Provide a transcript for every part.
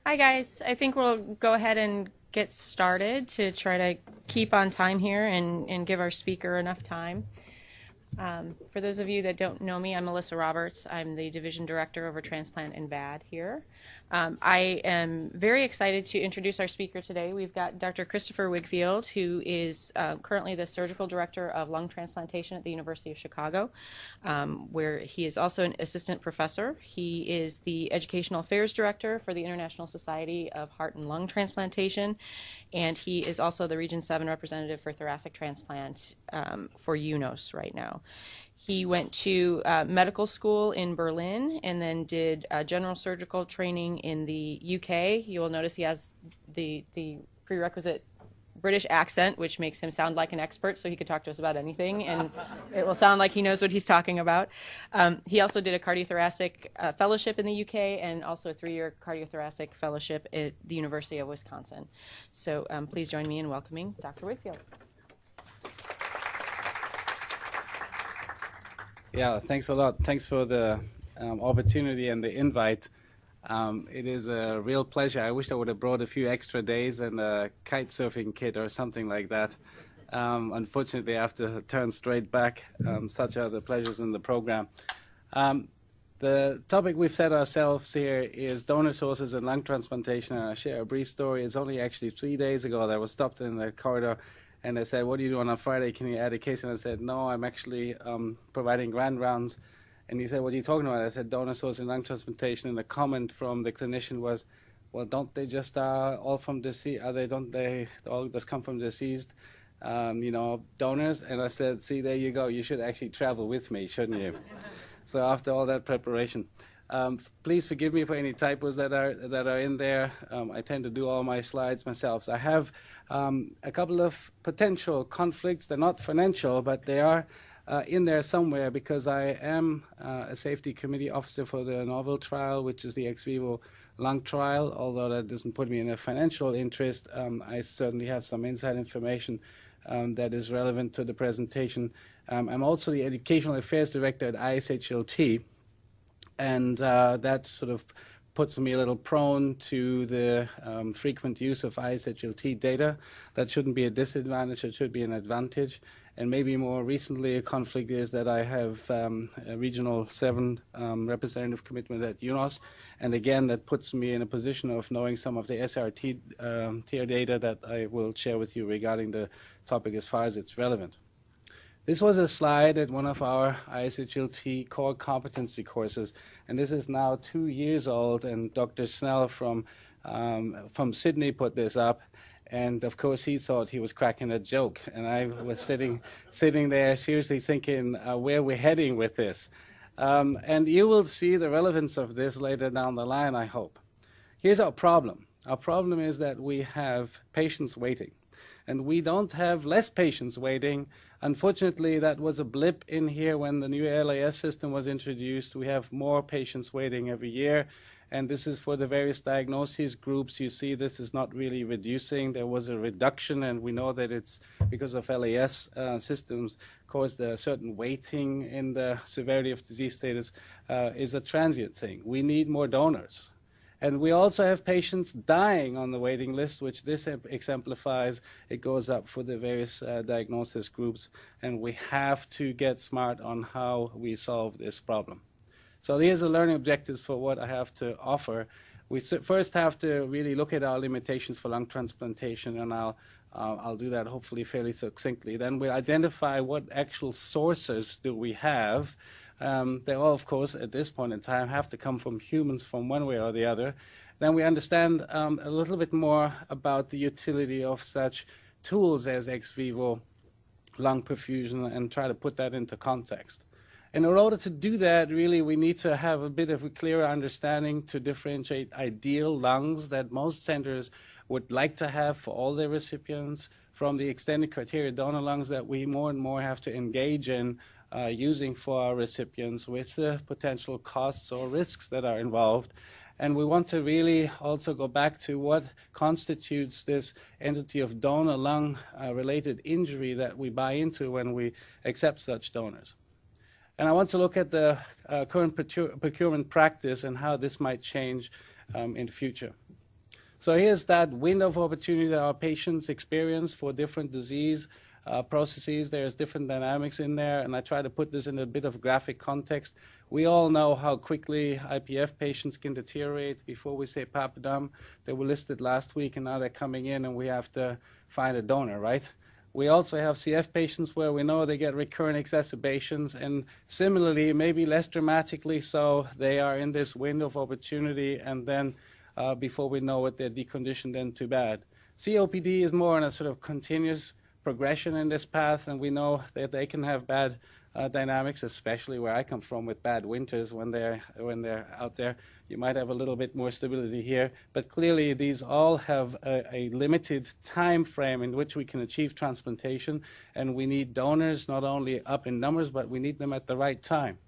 Hi, guys. I think we'll go ahead and get started to try to keep on time here and give our speaker enough time. For those of you that don't know me, I'm Melissa Roberts. I'm the Division Director over Transplant and VAD here. I am very excited to introduce our speaker today. We've got Dr. Christopher Wigfield, who is currently the Surgical Director of Lung Transplantation at the University of Chicago, where he is also an Assistant Professor. He is the Educational Affairs Director for the International Society of Heart and Lung Transplantation, and he is also the Region 7 Representative for Thoracic Transplant for UNOS right now. He went to medical school in Berlin and then did general surgical training in the UK. You will notice he has the prerequisite British accent, which makes him sound like an expert, so he could talk to us about anything, and it will sound like he knows what he's talking about. He also did a cardiothoracic fellowship in the UK and also a 3-year cardiothoracic fellowship at the University of Wisconsin. So please join me in welcoming Dr. Wigfield. Yeah, thanks a lot. Thanks for the opportunity and the invite. It is a real pleasure. I wish I would have brought a few extra days and a kite surfing kit or something like that. Unfortunately, I have to turn straight back. Such are the pleasures in the program. The topic we've set ourselves here is donor sources and lung transplantation. And I'll share a brief story. It's only actually 3 days ago that I was stopped in the corridor and they said, "What do you do on a Friday? Can you add a case?" And I said, "No, I'm actually providing grand rounds." And he said, "What are you talking about?" I said, "Donor source and lung transplantation." And the comment from the clinician was, "Well, don't they just all from deceased? Don't they all just come from deceased, donors?" And I said, "See, there you go. You should actually travel with me, shouldn't you?" So after all that preparation, please forgive me for any typos that are in there. I tend to do all my slides myself. So I have a couple of potential conflicts. They're not financial, but they are in there somewhere because I am a safety committee officer for the novel trial, which is the ex vivo lung trial. Although that doesn't put me in a financial interest, I certainly have some inside information that is relevant to the presentation. I'm also the Educational Affairs Director at ISHLT, and that sort of puts me a little prone to the frequent use of ISHLT data. That shouldn't be a disadvantage, it should be an advantage. And maybe more recently, a conflict is that I have a Regional 7 representative commitment at UNOS. And again, that puts me in a position of knowing some of the SRT tier data that I will share with you regarding the topic as far as it's relevant. This was a slide at one of our ISHLT core competency courses, and this is now 2 years old, and Dr. Snell from Sydney put this up. And of course, he thought he was cracking a joke, and I was sitting there seriously thinking where we're heading with this. And you will see the relevance of this later down the line, I hope. Here's our problem. Our problem is that we have patients waiting, and we don't have less patients waiting. Unfortunately, that was a blip in here when the new LAS system was introduced. We have more patients waiting every year. And this is for the various diagnoses groups. You see this is not really reducing. There was a reduction, and we know that it's because of LAS systems caused a certain weighting in the severity of disease status is a transient thing. We need more donors. And we also have patients dying on the waiting list, which this exemplifies. It goes up for the various diagnosis groups, and we have to get smart on how we solve this problem. So here's the learning objectives for what I have to offer. We first have to really look at our limitations for lung transplantation, and I'll do that hopefully fairly succinctly. Then we'll identify what actual sources do we have. They all, of course, at this point in time have to come from humans from one way or the other. Then we understand a little bit more about the utility of such tools as ex vivo lung perfusion and try to put that into context. And in order to do that, really, we need to have a bit of a clearer understanding to differentiate ideal lungs that most centers would like to have for all their recipients from the extended criteria donor lungs that we more and more have to engage in using for our recipients with the potential costs or risks that are involved. And we want to really also go back to what constitutes this entity of donor lung related injury that we buy into when we accept such donors. And I want to look at the current procurement practice and how this might change in the future. So here's that window of opportunity that our patients experience for different disease processes. There's different dynamics in there, and I try to put this in a bit of graphic context. We all know how quickly IPF patients can deteriorate before we say papillom. They were listed last week, and now they're coming in, and we have to find a donor, right? We also have CF patients where we know they get recurrent exacerbations, and similarly, maybe less dramatically so, they are in this window of opportunity, and then before we know it, they're deconditioned and too bad. COPD is more on a sort of continuous progression in this path, and we know that they can have bad dynamics, especially where I come from with bad winters when they're out there. You might have a little bit more stability here, but clearly these all have a limited time frame in which we can achieve transplantation, and we need donors not only up in numbers, but we need them at the right time.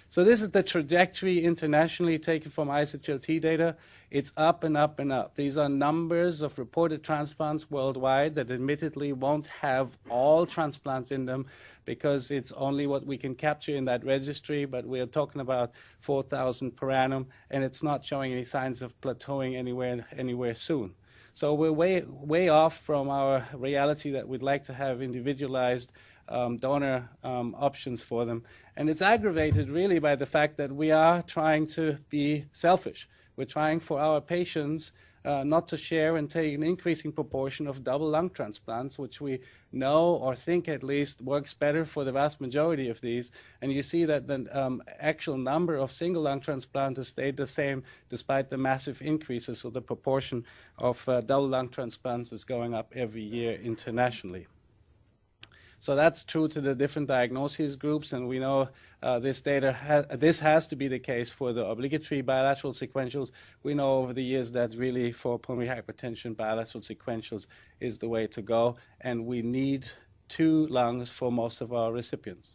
So this is the trajectory internationally taken from ISHLT data. It's up and up and up. These are numbers of reported transplants worldwide that admittedly won't have all transplants in them because it's only what we can capture in that registry, but we're talking about 4,000 per annum, and it's not showing any signs of plateauing anywhere soon. So we're way off from our reality that we'd like to have individualized donor options for them. And it's aggravated really by the fact that we are trying to be selfish. We're trying for our patients not to share and take an increasing proportion of double lung transplants, which we know or think at least works better for the vast majority of these. And you see that the actual number of single lung transplants has stayed the same despite the massive increases. So the proportion of double lung transplants is going up every year internationally. So that's true to the different diagnoses groups, and we know this has to be the case for the obligatory bilateral sequentials. We know over the years that really for pulmonary hypertension, bilateral sequentials is the way to go, and we need 2 lungs for most of our recipients.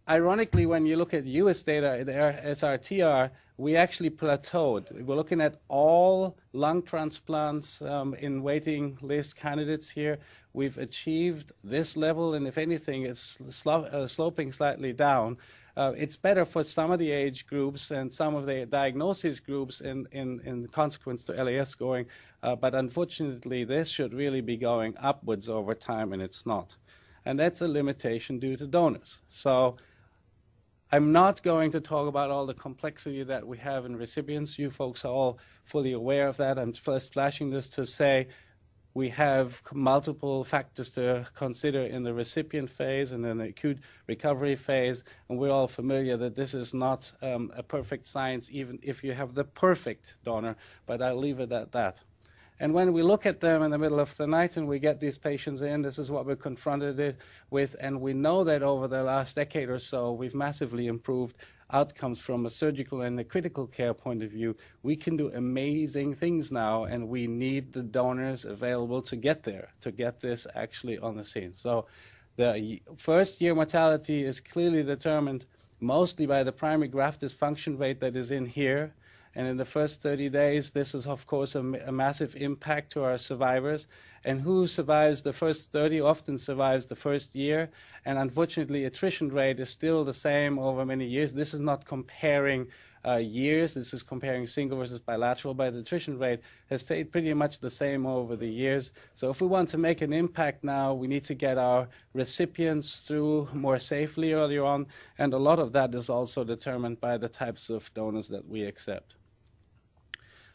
Ironically, when you look at US data, the SRTR, we actually plateaued. We're looking at all lung transplants in waiting list candidates here. We've achieved this level, and if anything, it's sloping slightly down. It's better for some of the age groups and some of the diagnosis groups in consequence to LAS scoring, but unfortunately, this should really be going upwards over time, and it's not. And that's a limitation due to donors. So I'm not going to talk about all the complexity that we have in recipients. You folks are all fully aware of that. I'm first flashing this to say we have multiple factors to consider in the recipient phase and in the acute recovery phase, and we're all familiar that this is not a perfect science, even if you have the perfect donor, but I'll leave it at that. And when we look at them in the middle of the night and we get these patients in, this is what we're confronted with, and we know that over the last decade or so, we've massively improved outcomes from a surgical and a critical care point of view. We can do amazing things now, and we need the donors available to get there, to get this actually on the scene. So the first-year mortality is clearly determined mostly by the primary graft dysfunction rate that is in here. And in the first 30 days, this is, of course, a massive impact to our survivors. And who survives the first 30 often survives the first year. And unfortunately, attrition rate is still the same over many years. This is not comparing years. This is comparing single versus bilateral, but the attrition rate has stayed pretty much the same over the years. So if we want to make an impact now, we need to get our recipients through more safely earlier on. And a lot of that is also determined by the types of donors that we accept.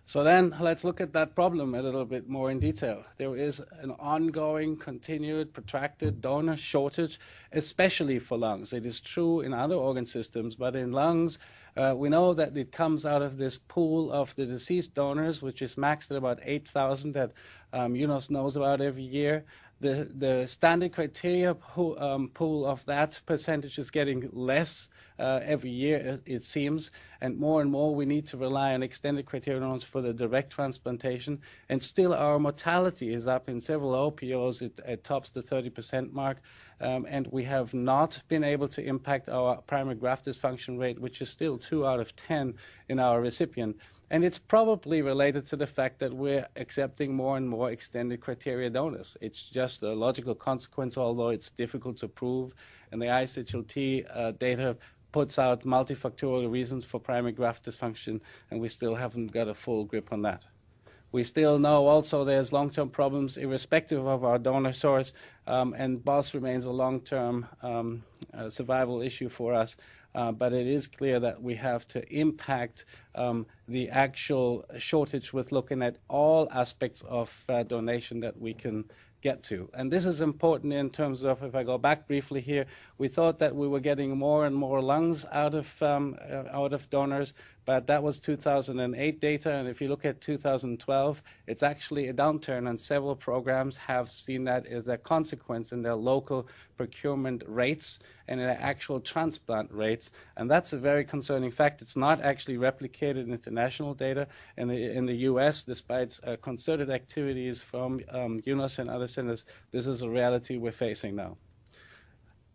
So then let's look at that problem a little bit more in detail. There is an ongoing, continued, protracted donor shortage, especially for lungs. It is true in other organ systems, but in lungs, we know that it comes out of this pool of the deceased donors, which is maxed at about 8,000 that UNOS knows about every year. The standard criteria pool of that percentage is getting less every year, it seems, and more we need to rely on extended criteria norms for the direct transplantation. And still our mortality is up in several OPOs. It tops the 30% mark, and we have not been able to impact our primary graft dysfunction rate, which is still 2 out of 10 in our recipient. And it's probably related to the fact that we're accepting more and more extended criteria donors. It's just a logical consequence, although it's difficult to prove. And the ISHLT data puts out multifactorial reasons for primary graft dysfunction, and we still haven't got a full grip on that. We still know also there's long-term problems irrespective of our donor source, and BOS remains a long-term survival issue for us. But it is clear that we have to impact the actual shortage with looking at all aspects of donation that we can get to. And this is important in terms of, if I go back briefly here, we thought that we were getting more and more lungs out of donors, but that was 2008 data, and if you look at 2012, it's actually a downturn, and several programs have seen that as a consequence in their local procurement rates and in their actual transplant rates, and that's a very concerning fact. It's not actually replicated in international data. In the US, despite concerted activities from UNOS and other centers, this is a reality we're facing now.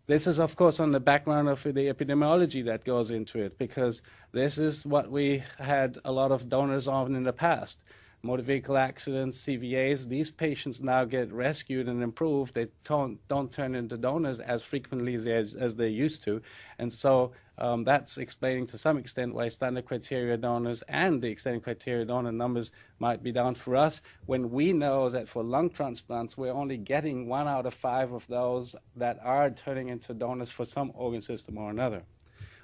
This is, of course, on the background of the epidemiology that goes into it, because this is what we had a lot of donors on in the past. Motor vehicle accidents, CVAs, these patients now get rescued and improved. They don't turn into donors as frequently as they used to. And so that's explaining to some extent why standard criteria donors and the extended criteria donor numbers might be down for us, when we know that for lung transplants, we're only getting 1 out of 5 of those that are turning into donors for some organ system or another.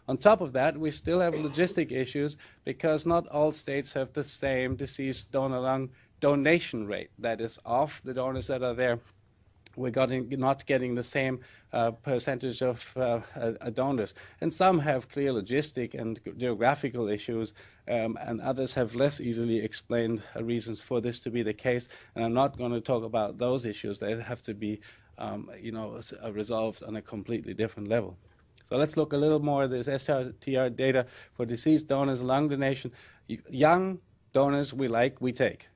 On top of that, we still have logistic issues because not all states have the same deceased donor lung donation rate. That is, of the donors that are there, we're not getting the same percentage of donors. And some have clear logistic and geographical issues, and others have less easily explained reasons for this to be the case. And I'm not going to talk about those issues. They have to be resolved on a completely different level. So let's look a little more at this STR data for deceased donors, lung donation. Young donors we take.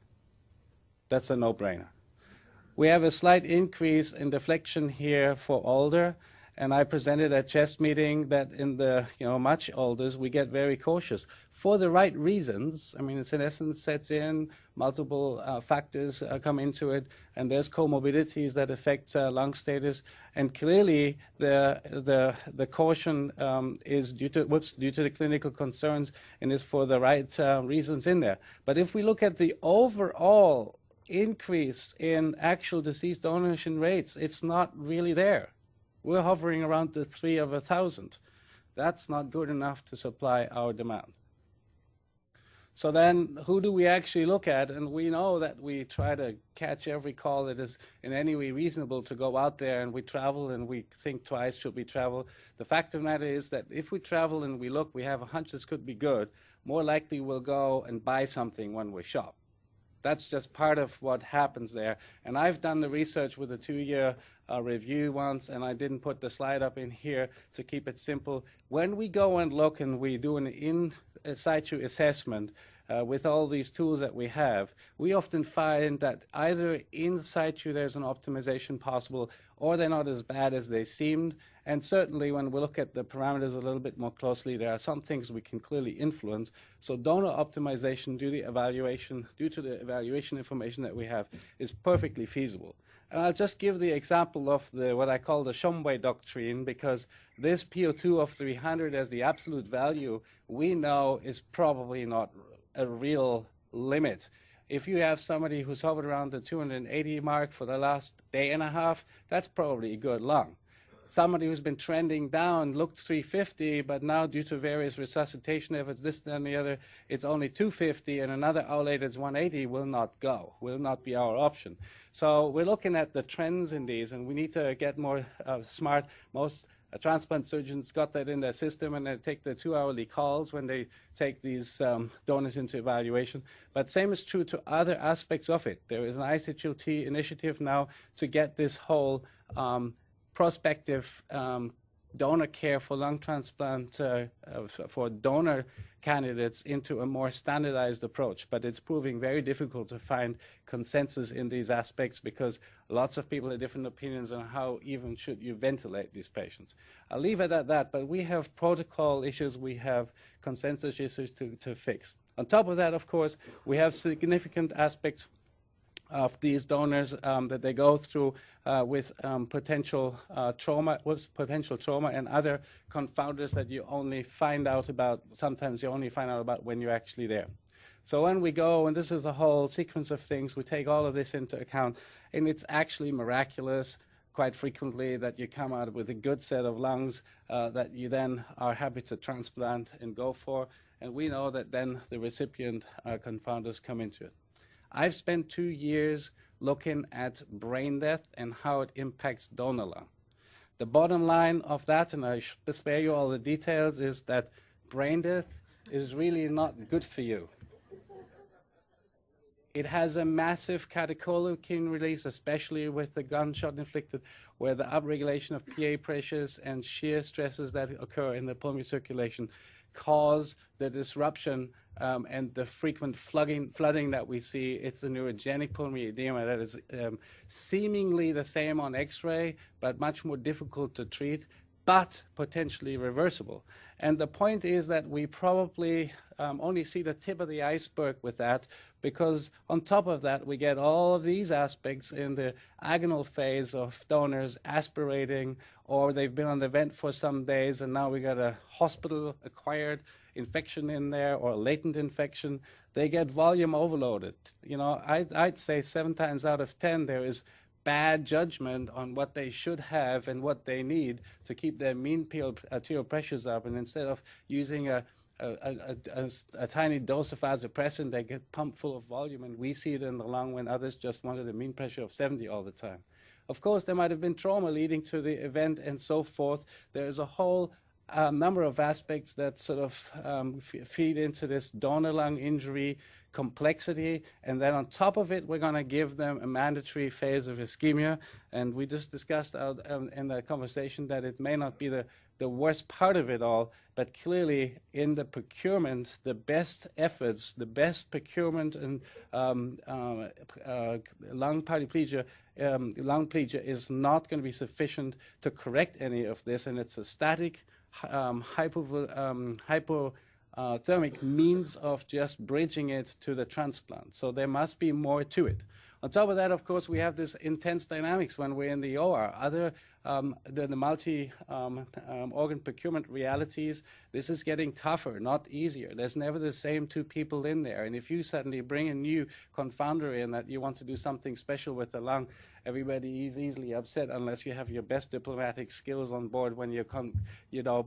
That's a no-brainer. We have a slight increase in deflection here for older, and I presented at CHEST meeting that in the much olders we get very cautious for the right reasons. I mean, senescence sets in, multiple factors come into it, and there's comorbidities that affect lung status. And clearly, the caution is due to the clinical concerns, and is for the right reasons in there. But if we look at the overall increase in actual deceased donation rates, it's not really there. We're hovering around the 3 of 1,000. That's not good enough to supply our demand. So then who do we actually look at? And we know that we try to catch every call that is in any way reasonable to go out there, and we travel and we think twice should we travel. The fact of the matter is that if we travel and we look, we have a hunch this could be good, more likely we'll go and buy something when we shop. That's just part of what happens there. And I've done the research with a 2-year review once, and I didn't put the slide up in here to keep it simple. When we go and look and we do an in situ assessment with all these tools that we have, we often find that either in situ there's an optimization possible, or they're not as bad as they seemed. And certainly when we look at the parameters a little bit more closely, there are some things we can clearly influence. So donor optimization due to the evaluation information that we have is perfectly feasible. And I'll just give the example of what I call the Shumway doctrine, because this PO2 of 300 as the absolute value we know is probably not a real limit. If you have somebody who's hovered around the 280 mark for the last day and a half, that's probably a good lung. Somebody who's been trending down looked 350, but now due to various resuscitation efforts, this and the other, it's only 250, and another hour later it's 180, will not be our option. So we're looking at the trends in these, and we need to get more smart. Most transplant surgeons got that in their system, and they take the 2-hourly calls when they take these donors into evaluation. But same is true to other aspects of it. There is an ISHLT initiative now to get this whole prospective donor care for lung transplant for donor candidates into a more standardized approach. But it's proving very difficult to find consensus in these aspects because lots of people have different opinions on how even should you ventilate these patients. I'll leave it at that, but we have protocol issues, we have consensus issues to fix. On top of that, of course, we have significant aspects of these donors that they go through with potential trauma and other confounders that you only find out about, sometimes you only find out about when you're actually there. So when we go, and this is the whole sequence of things, we take all of this into account, and it's actually miraculous quite frequently that you come out with a good set of lungs that you then are happy to transplant and go for, and we know that then the recipient confounders come into it. I've spent 2 years looking at brain death and how it impacts donor lung. The bottom line of that, and I spare you all the details, is that brain death is really not good for you. It has a massive catecholamine release, especially with the gunshot inflicted, where the upregulation of PA pressures and shear stresses that occur in the pulmonary circulation cause the disruption and the frequent flooding that we see. It's a neurogenic pulmonary edema that is seemingly the same on X-ray, but much more difficult to treat, but potentially reversible. And the point is that we probably only see the tip of the iceberg with that, because on top of that, we get all of these aspects in the agonal phase of donors aspirating, or they've been on the vent for some days, and now we got a hospital-acquired infection in there, or a latent infection. They get volume overloaded. You know, I'd say 7 times out of 10, there is bad judgment on what they should have and what they need to keep their mean arterial pressures up, and instead of using a tiny dose of vasopressin, they get pumped full of volume, and we see it in the lung when others just wanted a mean pressure of 70 all the time. Of course, there might have been trauma leading to the event and so forth. There's a whole number of aspects that sort of feed into this donor lung injury complexity, and then on top of it, we're going to give them a mandatory phase of ischemia, and we just discussed in the conversation that it may not be the worst part of it all, but clearly in the procurement, the best efforts, the best procurement and lung paraplegia, lung plegia is not going to be sufficient to correct any of this, and it's a static hypothermic means of just bridging it to the transplant. So there must be more to it. On top of that, of course, we have this intense dynamics when we're in the OR. The multi-organ procurement realities, this is getting tougher, not easier. There's never the same 2 people in there. And if you suddenly bring a new confounder in that you want to do something special with the lung, everybody is easily upset unless you have your best diplomatic skills on board when you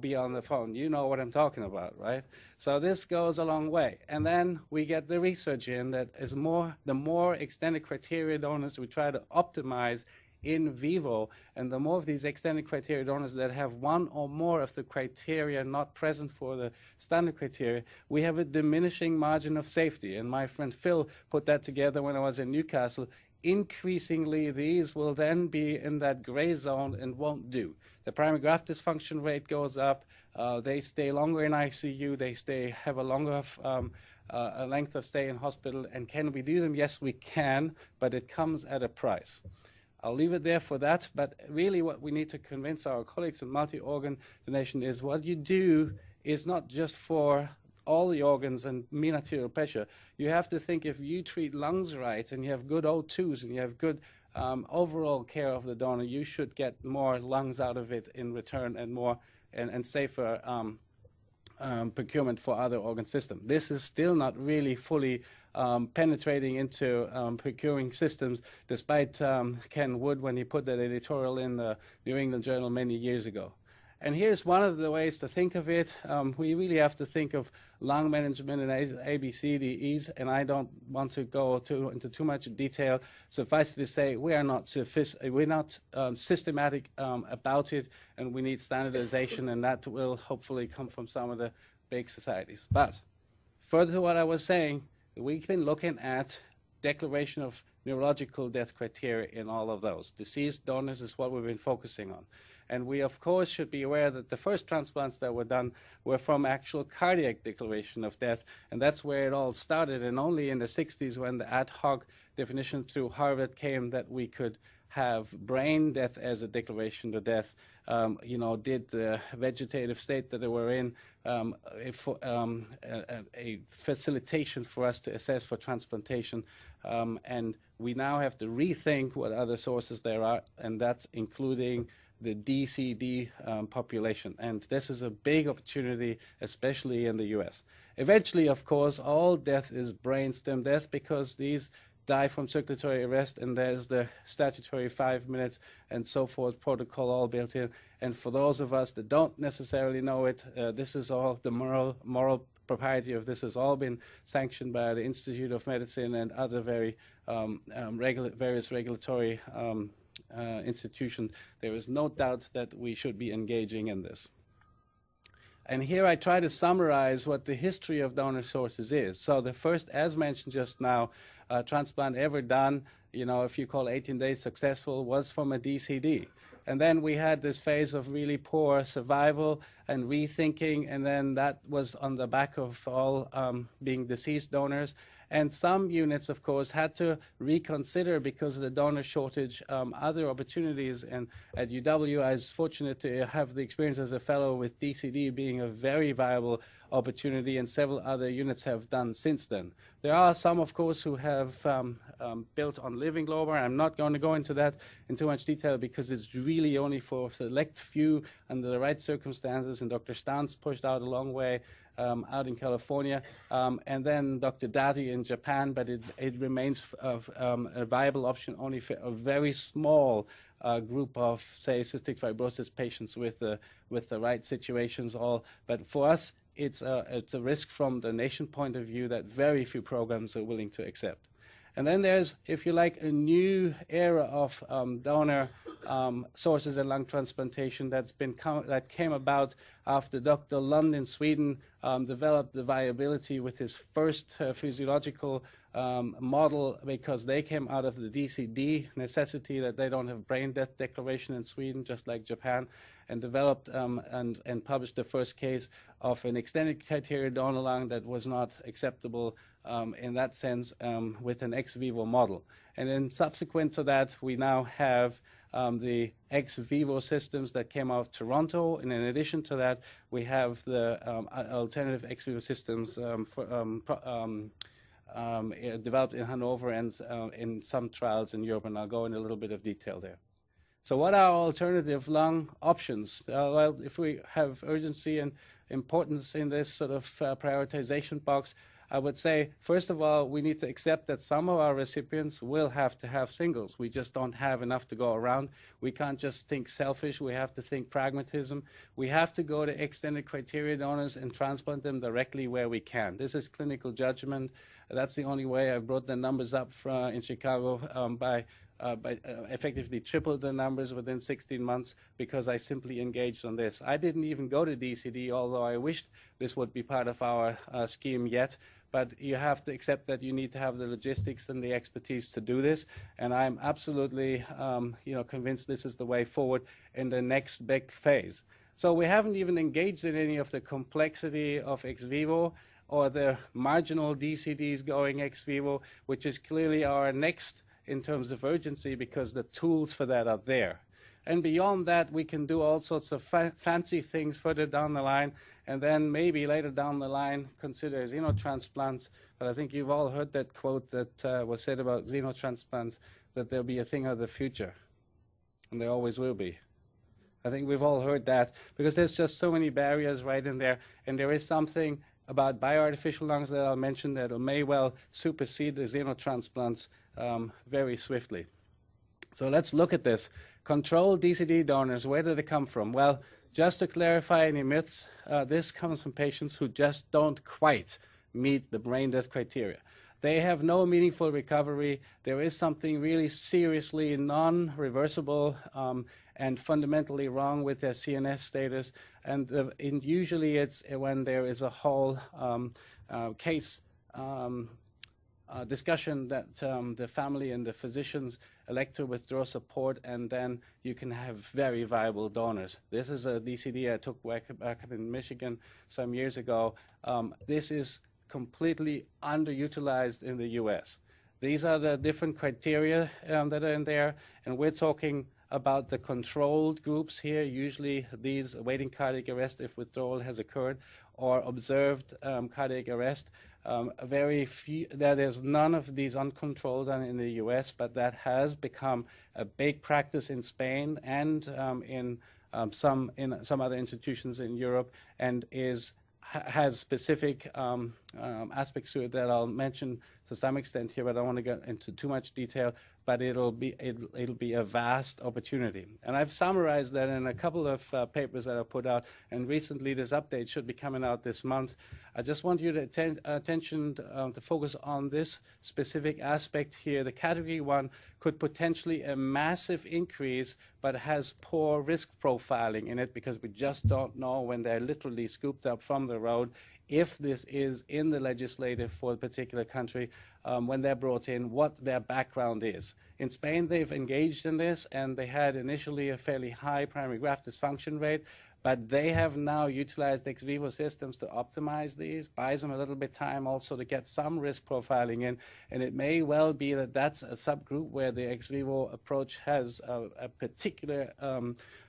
be on the phone. You know what I'm talking about, right? So this goes a long way. And then we get the research in that is the more extended criteria donors we try to optimize in vivo, and the more of these extended criteria donors that have one or more of the criteria not present for the standard criteria, we have a diminishing margin of safety. And my friend Phil put that together when I was in Newcastle. Increasingly, these will then be in that gray zone and won't do. The primary graft dysfunction rate goes up. They stay longer in ICU. They have a longer a length of stay in hospital. And can we do them? Yes, we can, but it comes at a price. I'll leave it there for that, but really what we need to convince our colleagues in multi-organ donation is what you do is not just for all the organs and mean arterial pressure. You have to think, if you treat lungs right and you have good O2s and you have good overall care of the donor, you should get more lungs out of it in return, and more and safer procurement for other organ systems. This is still not really fully penetrating into procuring systems, despite Ken Wood when he put that editorial in the New England Journal many years ago. And here's one of the ways to think of it. We really have to think of lung management in ABCDEs, and I don't want to go into too much detail. Suffice it to say, we are not systematic about it, and we need standardization, and that will hopefully come from some of the big societies. But further to what I was saying, we've been looking at declaration of neurological death criteria in all of those. Deceased donors is what we've been focusing on. And we, of course, should be aware that the first transplants that were done were from actual cardiac declaration of death, and that's where it all started. And only in the 60s, when the ad hoc definition through Harvard came that we could have brain death as a declaration of death, did the vegetative state that they were in a facilitation for us to assess for transplantation. And we now have to rethink what other sources there are, and that's including the DCD population. And this is a big opportunity, especially in the US. Eventually, of course, all death is brainstem death because these die from circulatory arrest, and there's the statutory 5 minutes and so forth protocol all built in. And for those of us that don't necessarily know it, this is all the moral propriety of this has all been sanctioned by the Institute of Medicine and other various regulatory institutions. There is no doubt that we should be engaging in this. And here I try to summarize what the history of donor sources is. So the first, as mentioned just now, transplant ever done, if you call 18 days successful, was from a DCD. And then we had this phase of really poor survival and rethinking, and then that was on the back of all being deceased donors. And some units, of course, had to reconsider because of the donor shortage other opportunities. And at UW, I was fortunate to have the experience as a fellow with DCD being a very viable opportunity, and several other units have done since then. There are some, of course, who have built on living donor. I'm not going to go into that in too much detail because it's really only for a select few under the right circumstances, and Dr. Stans pushed out a long way out in California, and then Dr. Dati in Japan, but it remains a viable option only for a very small group of, say, cystic fibrosis patients with the right situations. But for us, it's a risk from the nation point of view that very few programs are willing to accept. And then there's, if you like, a new era of donor sources in lung transplantation that came about after Dr. Lund in Sweden developed the viability with his first physiological model, because they came out of the DCD necessity that they don't have brain death declaration in Sweden, just like Japan, and developed and published the first case of an extended criteria donor lung that was not acceptable in that sense with an ex vivo model. And then subsequent to that, we now have the ex vivo systems that came out of Toronto, and in addition to that, we have the alternative ex vivo systems developed in Hanover and in some trials in Europe, and I'll go in a little bit of detail there. So what are alternative lung options? Well, if we have urgency and importance in this sort of prioritization box, I would say, first of all, we need to accept that some of our recipients will have to have singles. We just don't have enough to go around. We can't just think selfish. We have to think pragmatism. We have to go to extended criteria donors and transplant them directly where we can. This is clinical judgment. That's the only way. I brought the numbers up in Chicago by effectively tripled the numbers within 16 months because I simply engaged on this. I didn't even go to DCD, although I wished this would be part of our scheme yet. But you have to accept that you need to have the logistics and the expertise to do this. And I'm absolutely, convinced this is the way forward in the next big phase. So we haven't even engaged in any of the complexity of ex vivo or the marginal DCDs going ex vivo, which is clearly our next in terms of urgency because the tools for that are there. And beyond that, we can do all sorts of fancy things further down the line, and then maybe later down the line consider xenotransplants. But I think you've all heard that quote that was said about xenotransplants, that they'll be a thing of the future, and they always will be. I think we've all heard that because there's just so many barriers right in there, and there is something about bioartificial lungs that I'll mention that may well supersede the xenotransplants very swiftly. So let's look at this. Controlled DCD donors, where do they come from? Well, just to clarify any myths, this comes from patients who just don't quite meet the brain death criteria. They have no meaningful recovery. There is something really seriously non-reversible and fundamentally wrong with their CNS status. And usually it's when there is a whole case discussion that the family and the physicians elect to withdraw support, and then you can have very viable donors. This is a DCD I took back up in Michigan some years ago. This is completely underutilized in the U.S. These are the different criteria that are in there, and we're talking about the controlled groups here, usually these awaiting cardiac arrest if withdrawal has occurred, or observed cardiac arrest. very few, there's none of these uncontrolled done in the US, but that has become a big practice in Spain and in some other institutions in Europe, and has specific aspects to it that I'll mention to some extent here, but I don't want to get into too much detail. But it'll be a vast opportunity, and I've summarized that in a couple of papers that I put out. And recently, this update should be coming out this month. I just want you to attention to focus on this specific aspect here. The Category 1 could potentially a massive increase, but has poor risk profiling in it because we just don't know when they're literally scooped up from the road if this is in the legislative for a particular country, when they're brought in, what their background is. In Spain, they've engaged in this, and they had initially a fairly high primary graft dysfunction rate, but they have now utilized ex vivo systems to optimize these, buys them a little bit time also to get some risk profiling in, and it may well be that that's a subgroup where the ex vivo approach has a particular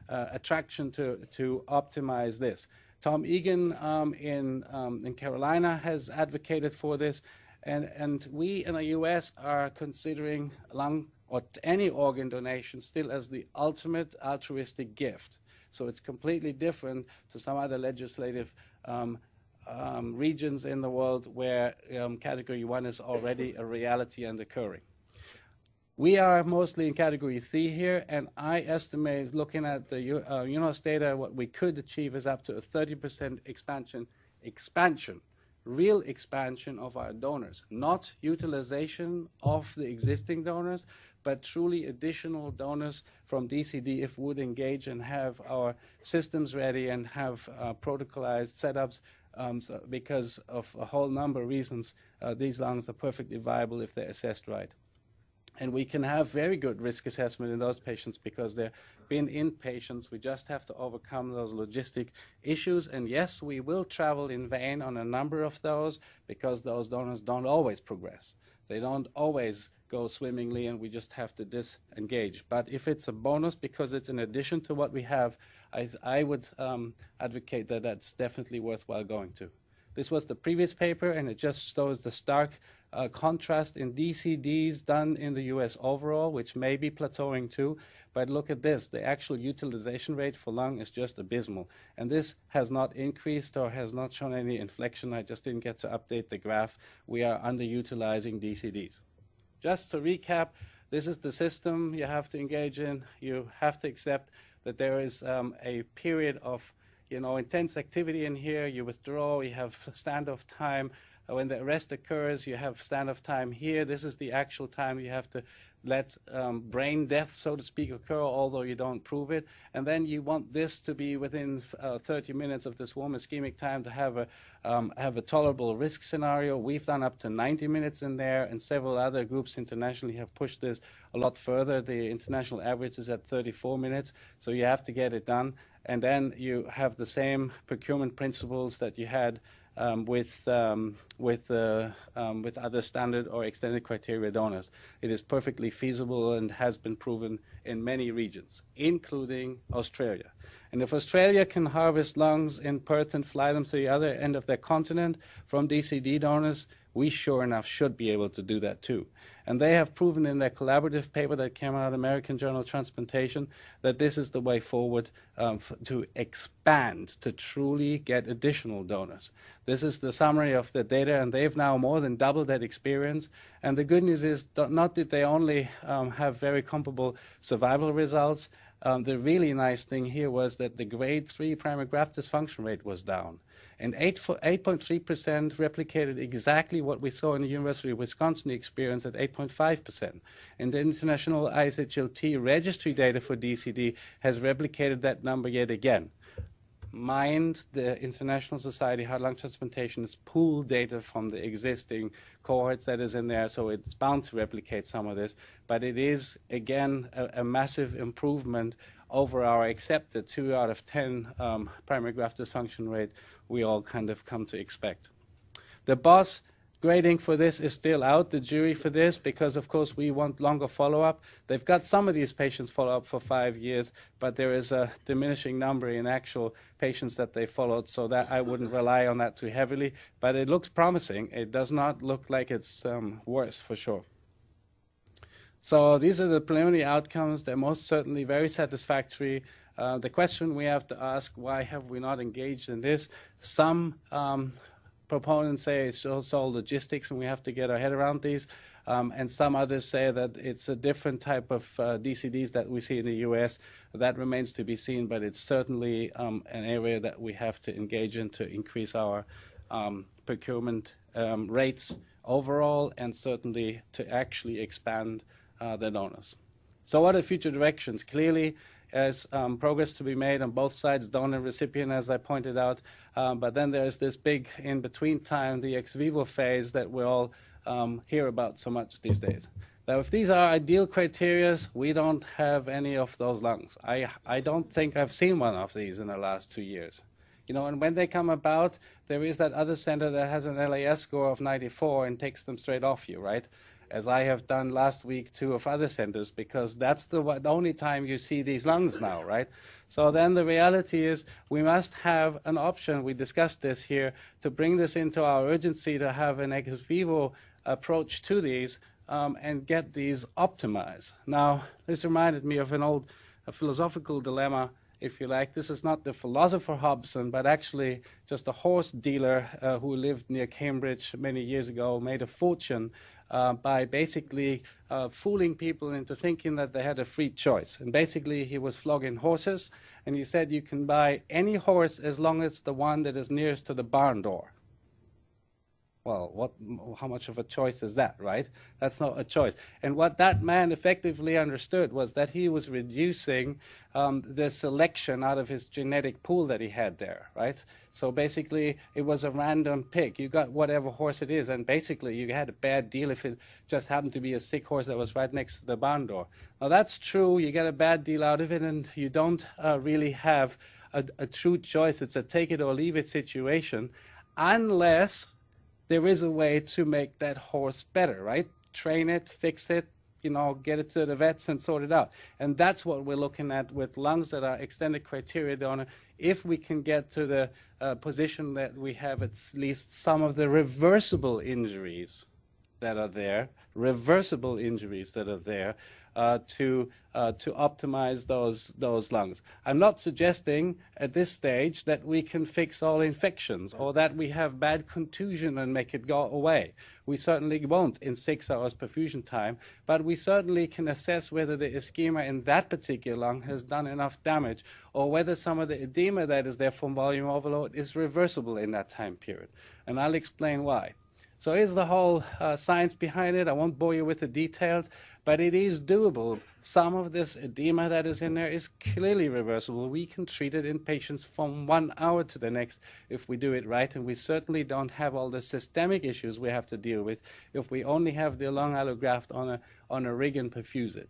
attraction to optimize this. Tom Egan in Carolina has advocated for this, and we in the U.S. are considering lung or any organ donation still as the ultimate altruistic gift. So it's completely different to some other legislative regions in the world where Category 1 is already a reality and occurring. We are mostly in Category 3 here, and I estimate, looking at the UNOS data, what we could achieve is up to a 30% expansion, real expansion of our donors, not utilization of the existing donors, but truly additional donors from DCD if we would engage and have our systems ready and have protocolized setups, because of a whole number of reasons. These lungs are perfectly viable if they're assessed right. And we can have very good risk assessment in those patients because they've been inpatients. We just have to overcome those logistic issues. And yes, we will travel in vain on a number of those because those donors don't always progress. They don't always go swimmingly, and we just have to disengage. But if it's a bonus because it's in addition to what we have, I would advocate that that's definitely worthwhile going to. This was the previous paper, and it just shows the stark contrast in DCDs done in the US overall, which may be plateauing too. But look at this. The actual utilization rate for lung is just abysmal. And this has not increased or has not shown any inflection. I just didn't get to update the graph. We are underutilizing DCDs. Just to recap, this is the system you have to engage in. You have to accept that there is a period of intense activity in here. You withdraw, you have standoff time. When the arrest occurs, you have standoff time here. This is the actual time you have to let brain death, so to speak, occur, although you don't prove it. And then you want this to be within 30 minutes of this warm ischemic time to have a tolerable risk scenario. We've done up to 90 minutes in there, and several other groups internationally have pushed this a lot further. The international average is at 34 minutes, so you have to get it done. And then you have the same procurement principles that you had with other standard or extended criteria donors. It is perfectly feasible and has been proven in many regions, including Australia. And if Australia can harvest lungs in Perth and fly them to the other end of their continent from DCD donors, we sure enough should be able to do that too. And they have proven in their collaborative paper that came out of American Journal of Transplantation that this is the way forward to expand, to truly get additional donors. This is the summary of the data, and they've now more than doubled that experience. And the good news is not that they only have very comparable survival results. The really nice thing here was that the grade 3 primary graft dysfunction rate was down. And 8.3% replicated exactly what we saw in the University of Wisconsin experience at 8.5%. And the International ISHLT registry data for DCD has replicated that number yet again. Mind the International Society of Heart Lung Transplantation is pooled data from the existing cohorts that is in there, so it's bound to replicate some of this. But it is, again, a massive improvement over our accepted 2 out of 10 primary graft dysfunction rate we all kind of come to expect. The boss Grading for this is still out, the jury for this, because of course we want longer follow-up. They've got some of these patients follow-up for 5 years, but there is a diminishing number in actual patients that they followed, so that I wouldn't rely on that too heavily. But it looks promising. It does not look like it's worse for sure. So these are the preliminary outcomes. They're most certainly very satisfactory. The question we have to ask, why have we not engaged in this? Some proponents say it's also logistics and we have to get our head around these. And some others say that it's a different type of DCDs that we see in the US. That remains to be seen, but it's certainly an area that we have to engage in to increase our procurement rates overall, and certainly to actually expand the donors. So what are future directions? Clearly, there's progress to be made on both sides, donor and recipient, as I pointed out. But then there's this big in-between time, the ex vivo phase that we all hear about so much these days. Now, if these are ideal criteria, we don't have any of those lungs. I don't think I've seen one of these in the last 2 years. You know, and when they come about, there is that other center that has an LAS score of 94 and takes them straight off you, right? As I have done last week, 2 of other centers, because that's the only time you see these lungs now, right? So then the reality is we must have an option, we discussed this here, to bring this into our urgency to have an ex vivo approach to these and get these optimized. Now, this reminded me of an old philosophical dilemma, if you like. This is not the philosopher Hobson, but actually just a horse dealer who lived near Cambridge many years ago, made a fortune by basically fooling people into thinking that they had a free choice. And basically he was flogging horses, and he said you can buy any horse as long as it's the one that is nearest to the barn door. Well, how much of a choice is that, right? That's not a choice. And what that man effectively understood was that he was reducing the selection out of his genetic pool that he had there, right? So basically, it was a random pick. You got whatever horse it is, and basically you had a bad deal if it just happened to be a sick horse that was right next to the barn door. Now, that's true. You get a bad deal out of it, and you don't really have a true choice. It's a take-it-or-leave-it situation, unless there is a way to make that horse better, right? Train it, fix it, you know, get it to the vets and sort it out. And that's what we're looking at with lungs that are extended criteria donor. If we can get to the position that we have at least some of the reversible injuries that are there, to optimize those lungs. I'm not suggesting at this stage that we can fix all infections or that we have bad contusion and make it go away. We certainly won't in 6 hours perfusion time, but we certainly can assess whether the ischemia in that particular lung has done enough damage, or whether some of the edema that is there from volume overload is reversible in that time period. And I'll explain why. So here's the whole science behind it. I won't bore you with the details, but it is doable. Some of this edema that is in there is clearly reversible. We can treat it in patients from 1 hour to the next if we do it right, and we certainly don't have all the systemic issues we have to deal with if we only have the lung allograft on a rig and perfuse it.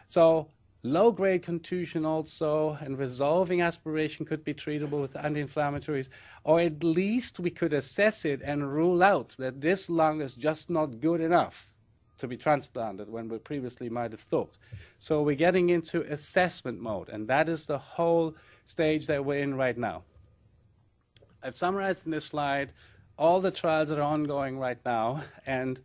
So low-grade contusion also, and resolving aspiration could be treatable with anti-inflammatories, or at least we could assess it and rule out that this lung is just not good enough to be transplanted when we previously might have thought. So we're getting into assessment mode, and that is the whole stage that we're in right now. I've summarized in this slide all the trials that are ongoing right now, and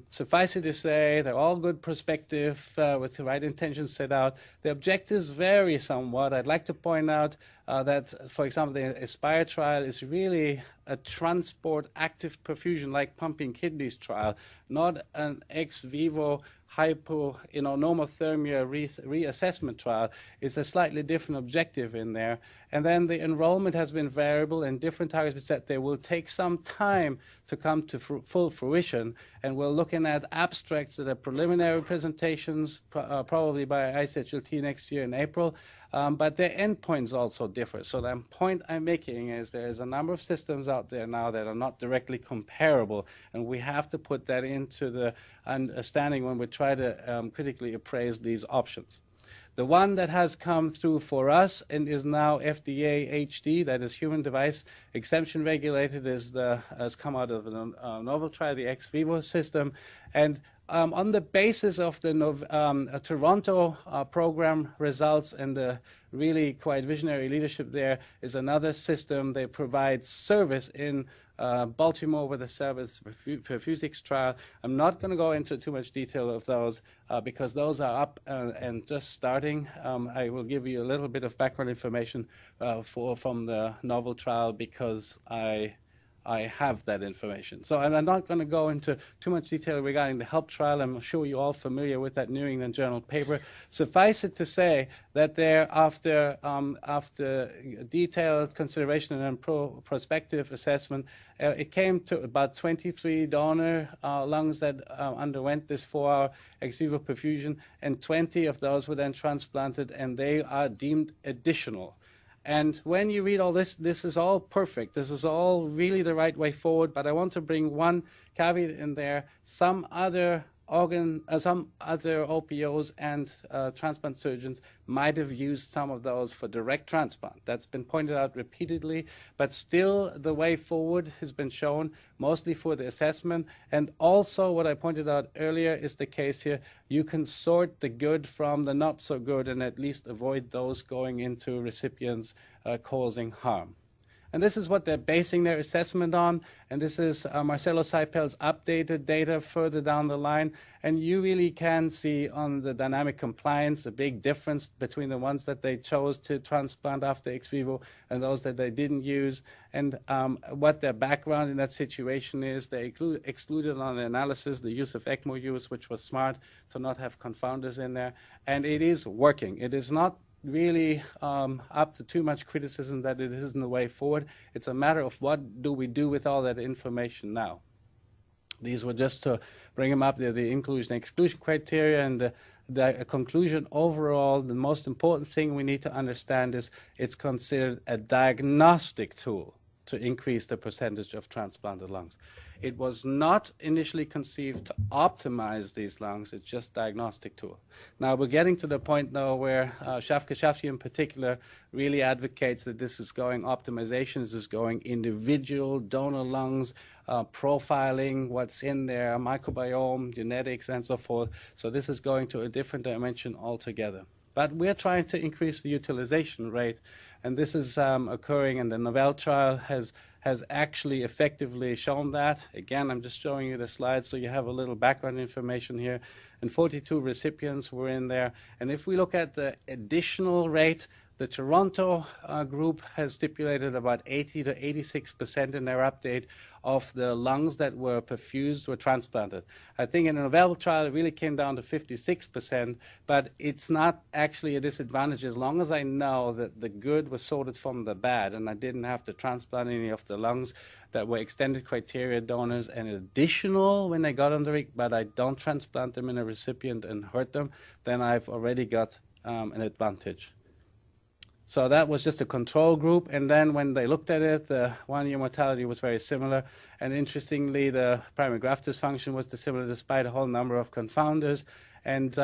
suffice it to say, they're all good perspective with the right intentions set out. The objectives vary somewhat. I'd like to point out that, for example, the ASPIRE trial is really a transport active perfusion like pumping kidneys trial, not an ex vivo normothermia reassessment trial. It's a slightly different objective in there. And then the enrollment has been variable, and different targets been set. They will take some time to come to full fruition, and we're looking at abstracts that are preliminary presentations, probably by ICHLT next year in April, but their endpoints also differ. So the point I'm making is there is a number of systems out there now that are not directly comparable, and we have to put that into the understanding when we try to critically appraise these options. The one that has come through for us and is now FDA HD, that is human device exemption regulated, has come out of the novel trial, the ex vivo system. And on the basis of the Toronto program results and the really quite visionary leadership there is another system. They provide service in Baltimore with a service Perfusix trial. I'm not going to go into too much detail of those because those are up and just starting. I will give you a little bit of background information from the novel trial because I have that information. So I'm not going to go into too much detail regarding the HELP trial. I'm sure you're all familiar with that New England Journal paper. Suffice it to say that there, after detailed consideration and prospective assessment, it came to about 23 donor lungs that underwent this 4-hour ex vivo perfusion, and 20 of those were then transplanted, and they are deemed additional. And when you read all this, this is all perfect. This is all really the right way forward. But I want to bring one caveat in there. Some other OPOs and transplant surgeons might have used some of those for direct transplant. That's been pointed out repeatedly, but still the way forward has been shown mostly for the assessment. And also what I pointed out earlier is the case here. You can sort the good from the not so good and at least avoid those going into recipients causing harm. And this is what they're basing their assessment on. And this is Marcelo Seipel's updated data further down the line. And you really can see on the dynamic compliance a big difference between the ones that they chose to transplant after ex vivo and those that they didn't use. And what their background in that situation is, they excluded on the analysis the use of ECMO use, which was smart to not have confounders in there. And it is working. It is not really up to too much criticism that it isn't the way forward. It's a matter of what do we do with all that information now. These were just to bring them up there, the inclusion and exclusion criteria, and the conclusion overall. The most important thing we need to understand is it's considered a diagnostic tool to increase the percentage of transplanted lungs. It was not initially conceived to optimize these lungs. It's just a diagnostic tool. Now we're getting to the point now where Shafka Shafti in particular really advocates that this is going optimization, this is going individual donor lungs, profiling what's in their microbiome, genetics, and so forth. So this is going to a different dimension altogether. But we're trying to increase the utilization rate, and this is occurring, and the Novell trial has actually effectively shown that. Again, I'm just showing you the slides so you have a little background information here. And 42 recipients were in there. And if we look at the additional rate, the Toronto group has stipulated about 80 to 86% in their update of the lungs that were perfused were transplanted. I think in a Novell trial it really came down to 56%, but it's not actually a disadvantage as long as I know that the good was sorted from the bad and I didn't have to transplant any of the lungs that were extended criteria donors and additional when they got under it, but I don't transplant them in a recipient and hurt them, then I've already got an advantage. So that was just a control group, and then when they looked at it, the 1-year mortality was very similar, and interestingly, the primary graft dysfunction was similar despite a whole number of confounders. And,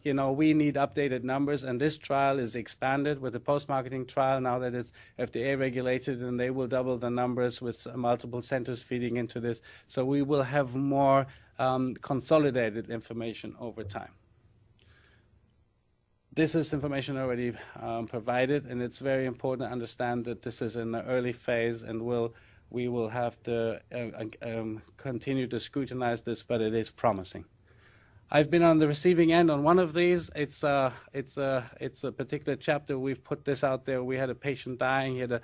you know, we need updated numbers, and this trial is expanded with the post-marketing trial now that it's FDA regulated, and they will double the numbers with multiple centers feeding into this. So we will have more consolidated information over time. This is information already provided, and it's very important to understand that this is in the early phase, and we will have to continue to scrutinize this, but it is promising. I've been on the receiving end on one of these. It's a particular chapter. We've put this out there. We had a patient dying. He had a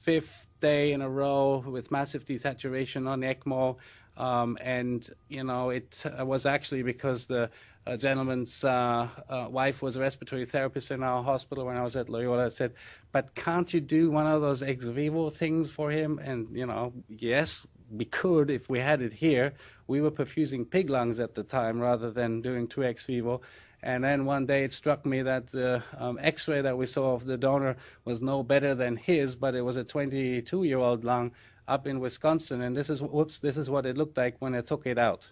5th day in a row with massive desaturation on ECMO. And, you know, it was actually because the gentleman's wife was a respiratory therapist in our hospital when I was at Loyola. I said, but can't you do one of those ex vivo things for him? And, you know, yes, we could if we had it here. We were perfusing pig lungs at the time rather than doing 2 ex vivo. And then one day it struck me that the x-ray that we saw of the donor was no better than his, but it was a 22-year-old lung up in Wisconsin. And this is what it looked like when I took it out.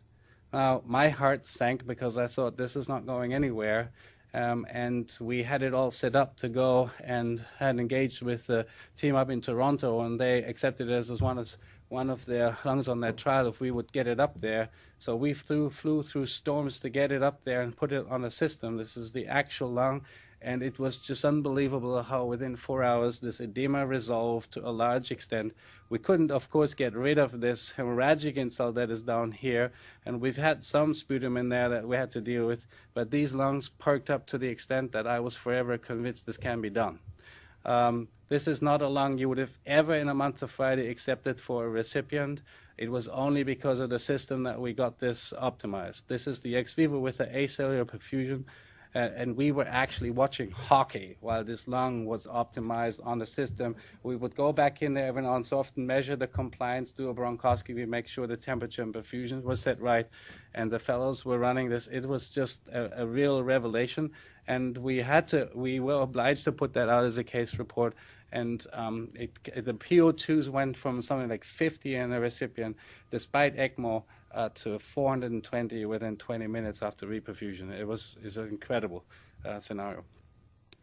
Now, my heart sank because I thought this is not going anywhere. and we had it all set up to go and had engaged with the team up in Toronto, and they accepted us as one of their lungs on their trial if we would get it up there. So we flew through storms to get it up there and put it on a system. This is the actual lung, and it was just unbelievable how within 4 hours this edema resolved to a large extent. We couldn't, of course, get rid of this hemorrhagic insult that is down here, and we've had some sputum in there that we had to deal with, but these lungs perked up to the extent that I was forever convinced this can be done. This is not a lung you would have ever in a month of Friday accepted for a recipient. It was only because of the system that we got this optimized. This is the ex vivo with the acellular perfusion. And we were actually watching hockey while this lung was optimized on the system. We would go back in there every now and so often, measure the compliance, do a bronchoscopy, make sure the temperature and perfusion was set right, and the fellows were running this. It was just a real revelation, and we were obliged to put that out as a case report. And the PO2s went from something like 50 in the recipient, despite ECMO, to 420 within 20 minutes after reperfusion. It's an incredible scenario.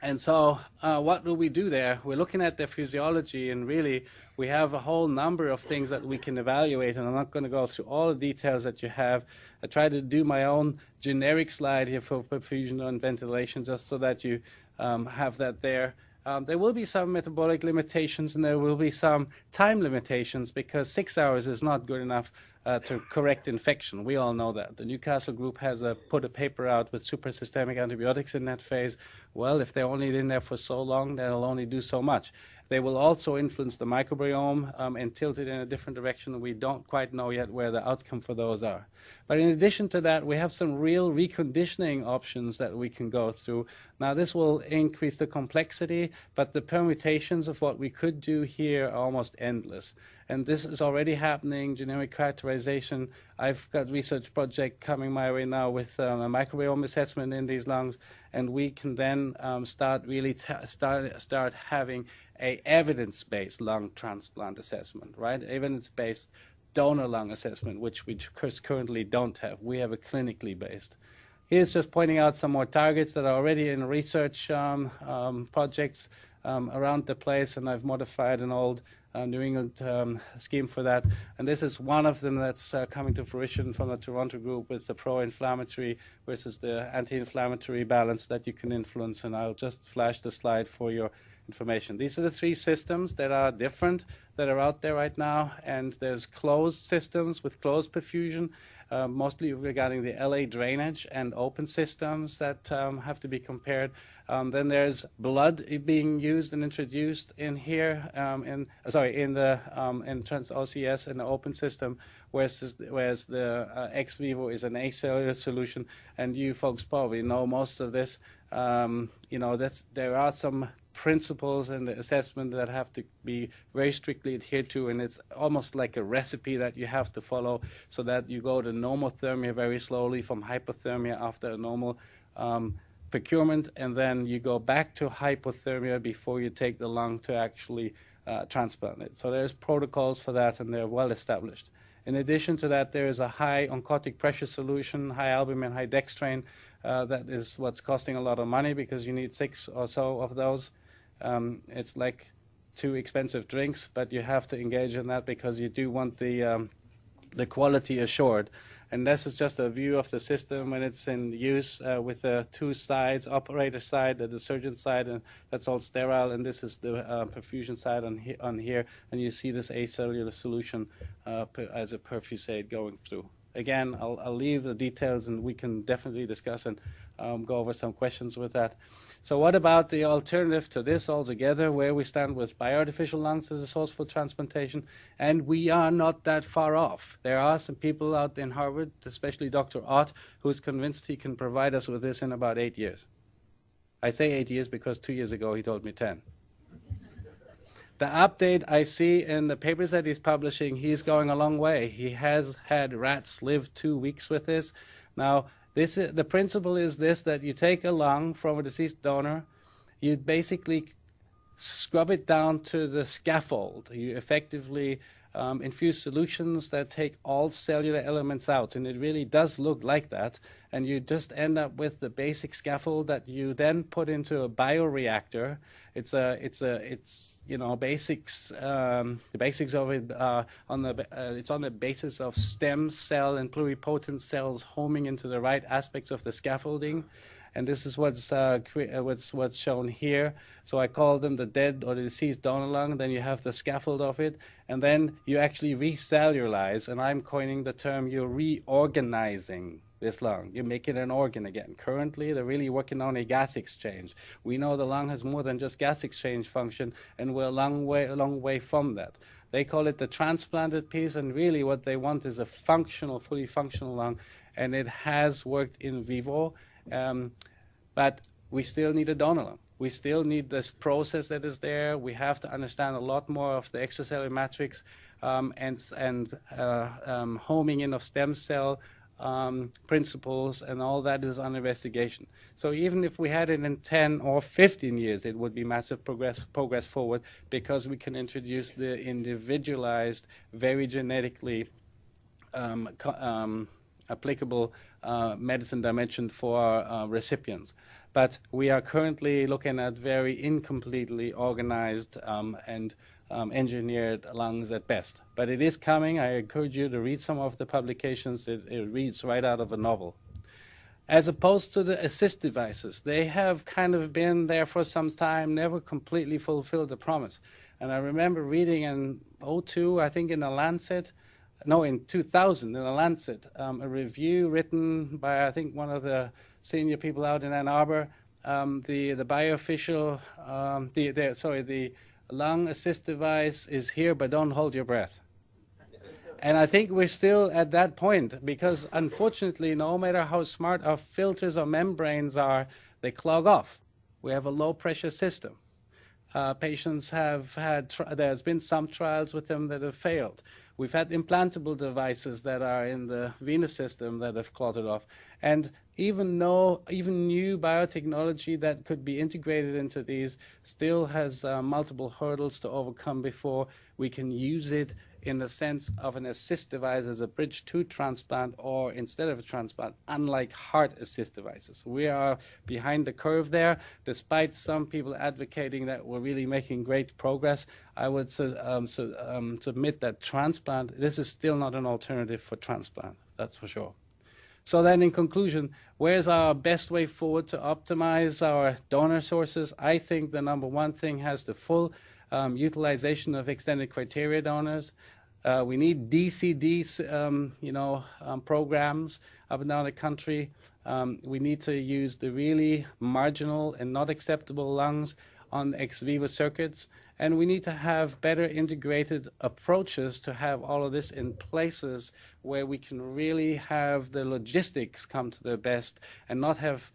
And so what do we do there? We're looking at the physiology, and really we have a whole number of things that we can evaluate, and I'm not going to go through all the details that you have. I try to do my own generic slide here for perfusion and ventilation just so that you have that there. There will be some metabolic limitations, and there will be some time limitations because 6 hours is not good enough to correct infection. We all know that. The Newcastle group has put a paper out with suprasystemic antibiotics in that phase. Well, if they're only in there for so long, they'll only do so much. They will also influence the microbiome and tilt it in a different direction. We don't quite know yet where the outcome for those are. But in addition to that, we have some real reconditioning options that we can go through. Now, this will increase the complexity, but the permutations of what we could do here are almost endless. And this is already happening, genomic characterization. I've got a research project coming my way now with a microbiome assessment in these lungs, and we can then start having a evidence-based lung transplant assessment, right? Evidence-based donor lung assessment, which we currently don't have. We have a clinically based. Here's just pointing out some more targets that are already in research projects around the place, and I've modified an old New England scheme for that. And this is one of them that's coming to fruition from the Toronto group with the pro-inflammatory versus the anti-inflammatory balance that you can influence. And I'll just flash the slide for your information. These are the three systems that are different that are out there right now. And there's closed systems with closed perfusion, mostly regarding the LA drainage, and open systems that have to be compared. Then there's blood being used and introduced in here, in trans OCS in the open system, whereas the ex vivo is an acellular solution. And you folks probably know most of this. There are some principles in the assessment that have to be very strictly adhered to, and it's almost like a recipe that you have to follow so that you go to normothermia very slowly from hypothermia after a normal procurement, and then you go back to hypothermia before you take the lung to actually transplant it. So there's protocols for that, and they're well established. In addition to that, there is a high oncotic pressure solution, high albumin, high dextrane. That is what's costing a lot of money because you need 6 or so of those. It's like 2 expensive drinks, but you have to engage in that because you do want the quality assured. And this is just a view of the system when it's in use with the 2 sides, operator side, the surgeon side, and that's all sterile. And this is the perfusion side on here. And you see this acellular solution as a perfusate going through. Again, I'll leave the details, and we can definitely discuss and go over some questions with that. So what about the alternative to this altogether, where we stand with bioartificial lungs as a source for transplantation? And we are not that far off. There are some people out in Harvard, especially Dr. Ott, who's convinced he can provide us with this in about 8 years. I say 8 years because 2 years ago he told me 10. The update I see in the papers that he's publishing, he's going a long way. He has had rats live 2 weeks with this. Now, the principle is this, that you take a lung from a deceased donor, you basically scrub it down to the scaffold. You effectively infused solutions that take all cellular elements out, and it really does look like that. And you just end up with the basic scaffold that you then put into a bioreactor. It's basics. The basics of it it's on the basis of stem cell and pluripotent cells homing into the right aspects of the scaffolding. And this is what's shown here. So I call them the dead or the deceased donor lung. Then you have the scaffold of it. And then you actually recellularize. And I'm coining the term, you're reorganizing this lung. You make it an organ again. Currently, they're really working on a gas exchange. We know the lung has more than just gas exchange function, and we're a long way from that. They call it the transplanted piece, and really what they want is a functional, fully functional lung. And it has worked in vivo. But we still need a donor lung. We still need this process that is there. We have to understand a lot more of the extracellular matrix and homing in of stem cell principles, and all that is on investigation. So even if we had it in 10 or 15 years, it would be massive progress forward, because we can introduce the individualized, very genetically applicable medicine dimension for recipients. But we are currently looking at very incompletely organized and engineered lungs at best. But it is coming. I encourage you to read some of the publications. It reads right out of a novel. As opposed to the assist devices, they have kind of been there for some time, never completely fulfilled the promise. And I remember reading in 2002, I think in in 2000 in the Lancet, a review written by, I think, one of the senior people out in Ann Arbor, the biofficial, the lung assist device is here, but don't hold your breath. And I think we're still at that point, because unfortunately, no matter how smart our filters or membranes are, they clog off. We have a low pressure system. Patients have had, there's been some trials with them that have failed. We've had implantable devices that are in the venous system that have clotted off. And even new biotechnology that could be integrated into these still has multiple hurdles to overcome before we can use it in the sense of an assist device as a bridge to transplant, or instead of a transplant, unlike heart assist devices. We are behind the curve there, despite some people advocating that we're really making great progress. I would submit that transplant, this is still not an alternative for transplant, that's for sure. So then in conclusion, where's our best way forward to optimize our donor sources? I think the number one thing has the full utilization of extended criteria donors. We need DCD, programs up and down the country. We need to use the really marginal and not acceptable lungs on ex vivo circuits. And we need to have better integrated approaches to have all of this in places where we can really have the logistics come to their best, and not have,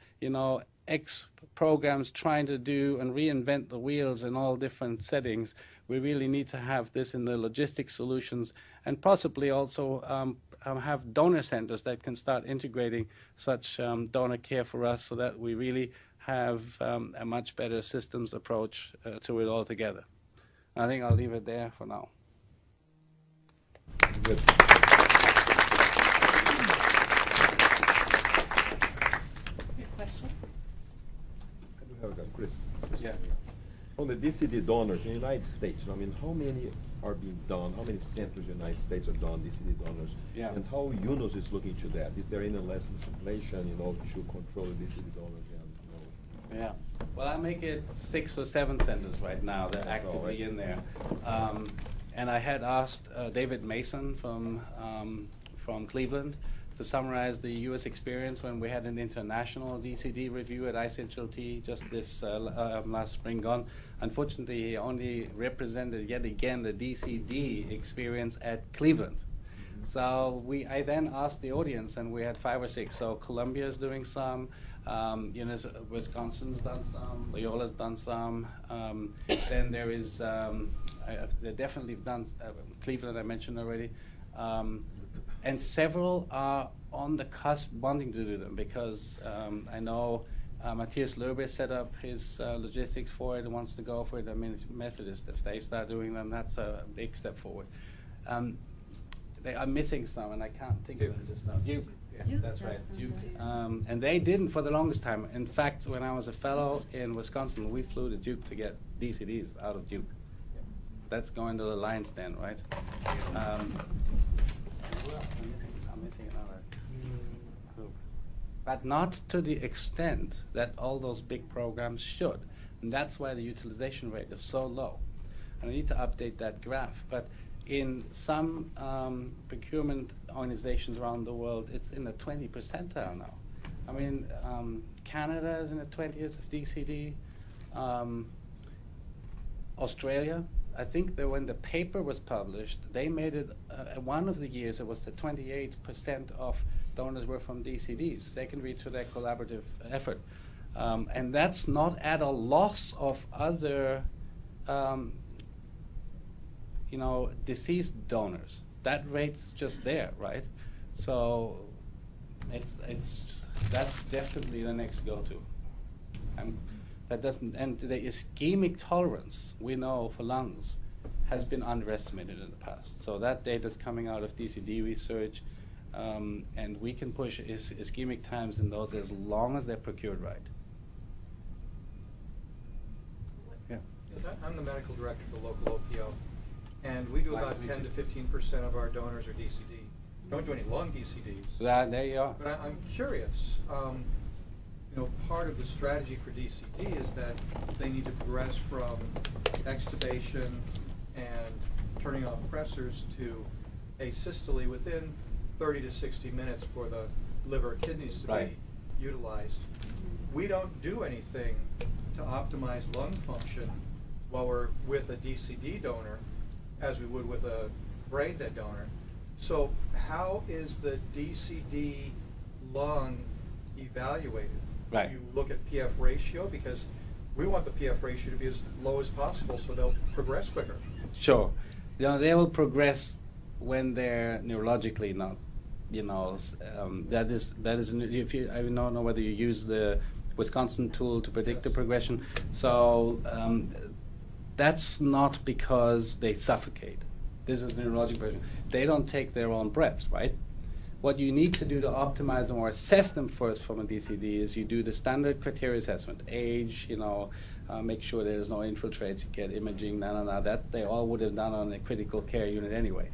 X programs trying to do and reinvent the wheels in all different settings. We really need to have this in the logistic solutions, and possibly also have donor centers that can start integrating such donor care for us, so that we really have a much better systems approach to it all together. I think I'll leave it there for now. Good. Questions? I do have Chris. Yeah. On the DCD donors in the United States, how many are being done? How many centers in the United States are done DCD donors? Yeah. And how UNOS is looking to that? Is there any legislation, to control the DCD donors? Yeah. Well, I make it 6 or 7 centers right now. They're actively in there. And I had asked David Mason from Cleveland to summarize the U.S. experience when we had an international DCD review at ICHLT just this last spring gone. Unfortunately, he only represented yet again the DCD experience at Cleveland. So I then asked the audience, and we had 5 or 6. So Columbia is doing some. Wisconsin's done some, Loyola's done some. Then there is, they definitely done Cleveland, I mentioned already. And several are on the cusp wanting to do them, because I know Matthias Löbe set up his logistics for it and wants to go for it. I mean, Methodist, if they start doing them, that's a big step forward. They are missing some, and I can't think of it just now. Duke. Yeah, Duke. that's right, Duke. And they didn't for the longest time. In fact, when I was a fellow in Wisconsin, we flew to Duke to get DCDs out of Duke. That's going to the lion's den, right? Who else? I'm missing another group. But not to the extent that all those big programs should. And that's why the utilization rate is so low. And I need to update that graph. But in some procurement organizations around the world, it's in the 20 percentile now. I mean, Canada is in the 20th of DCD. Australia, I think that when the paper was published, they made it, one of the years it was the 28% of donors were from DCDs, secondary to their collaborative effort. And that's not at a loss of other deceased donors. That rate's just there, right? So that's definitely the next go-to. That doesn't, and the ischemic tolerance we know for lungs has been underestimated in the past. So that data is coming out of DCD research, and we can push ischemic times in those as long as they're procured right. Yeah. I'm the medical director for the local OPO, and we do Nice about to meet 10 you. to 15% of our donors are DCD. Don't do any lung DCDs. There you are. But I'm curious, part of the strategy for DCD is that they need to progress from extubation and turning off pressors to asystole within 30 to 60 minutes for the liver kidneys to Right. be utilized. We don't do anything to optimize lung function while we're with a DCD donor as we would with a brain dead donor. So how is the DCD lung evaluated? Right. You look at PF ratio, because we want the PF ratio to be as low as possible so they'll progress quicker. Sure. They will progress when they're neurologically not, that is, if you, I don't know whether you use the Wisconsin tool to predict the progression. So that's not because they suffocate. This is the neurologic version. They don't take their own breaths, right? What you need to do to optimize them or assess them first from a DCD is you do the standard criteria assessment, age, make sure there's no infiltrates, you get imaging, that they all would have done on a critical care unit anyway.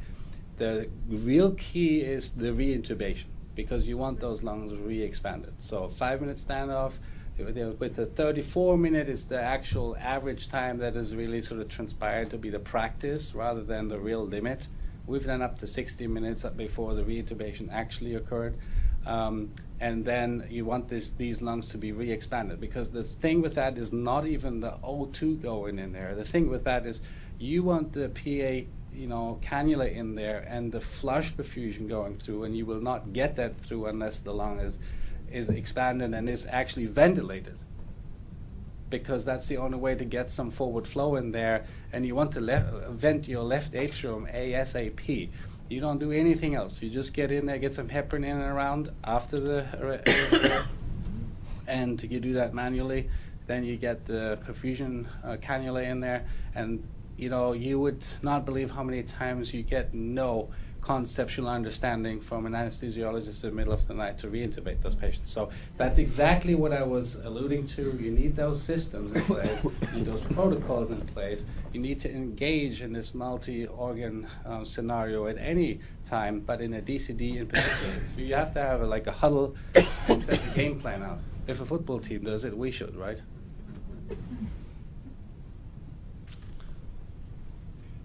The real key is the reintubation, because you want those lungs re-expanded. So 5-minute standoff, with the 34-minute is the actual average time that is really sort of transpired to be the practice rather than the real limit. We've done up to 60 minutes before the reintubation actually occurred. And then you want these lungs to be re-expanded, because the thing with that is not even the O2 going in there. The thing with that is you want the PA cannula in there and the flush perfusion going through, and you will not get that through unless the lung is expanded and is actually ventilated, because that's the only way to get some forward flow in there. And you want to vent your left atrium ASAP. You don't do anything else. You just get in there, get some heparin in and around after the and you do that manually. Then you get the perfusion cannula in there, and you would not believe how many times you get no conceptual understanding from an anesthesiologist in the middle of the night to reintubate those patients. So that's exactly what I was alluding to. You need those systems in place, you need those protocols in place. You need to engage in this multi-organ scenario at any time, but in a DCD in particular. So you have to have a huddle and set the game plan out. If a football team does it, we should, right?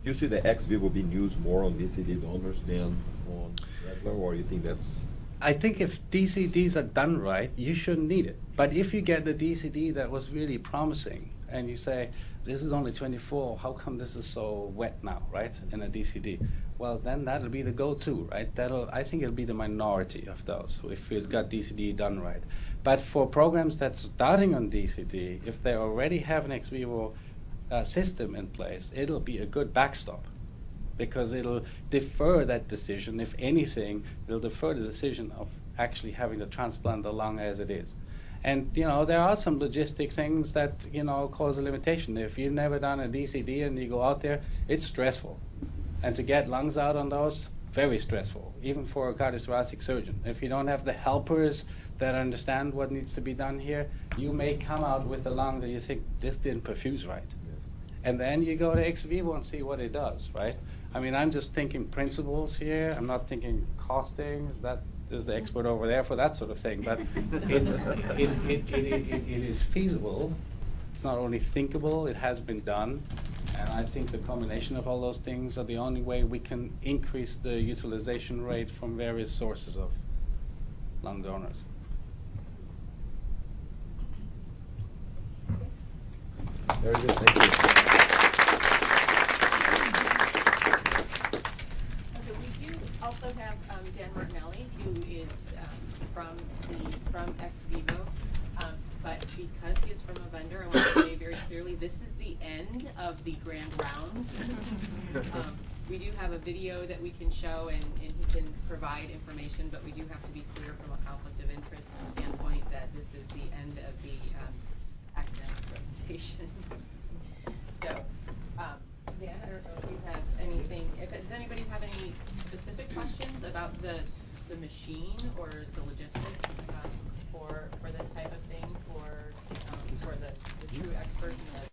Do you see the ex vivo being used more on DCD donors than on regular, or you think that's... I think if DCDs are done right, you shouldn't need it. But if you get the DCD that was really promising, and you say, this is only 24, how come this is so wet now, right, in a DCD? Well, then that'll be the go-to, right? I think it'll be the minority of those, if you've got DCD done right. But for programs that's starting on DCD, if they already have an ex vivo system in place, it'll be a good backstop, because it'll defer that decision. If anything, it'll defer the decision of actually having to transplant the lung as it is. And there are some logistic things that cause a limitation. If you've never done a DCD and you go out there, it's stressful, And to get lungs out on those, very stressful, even for a cardiothoracic surgeon. If you don't have the helpers that understand what needs to be done here, you may come out with a lung that you think, this didn't perfuse right. And then you go to ex vivo and see what it does, right? I mean, I'm just thinking principles here. I'm not thinking costings. That is the expert over there for that sort of thing. But it is feasible. It's not only thinkable, it has been done. And I think the combination of all those things are the only way we can increase the utilization rate from various sources of lung donors. Very good, thank you. Okay, we do also have Dan Martinelli, who is from Ex Vivo. But because he is from a vendor, I want to say very clearly, this is the end of the grand rounds. We do have a video that we can show, and he can provide information, but we do have to be clear from a conflict of interest standpoint that this is the end of the academic presentation. So, Dan, I don't know if you have anything, does anybody have any specific questions about the machine or the logistics for this type of thing, for the true expert in the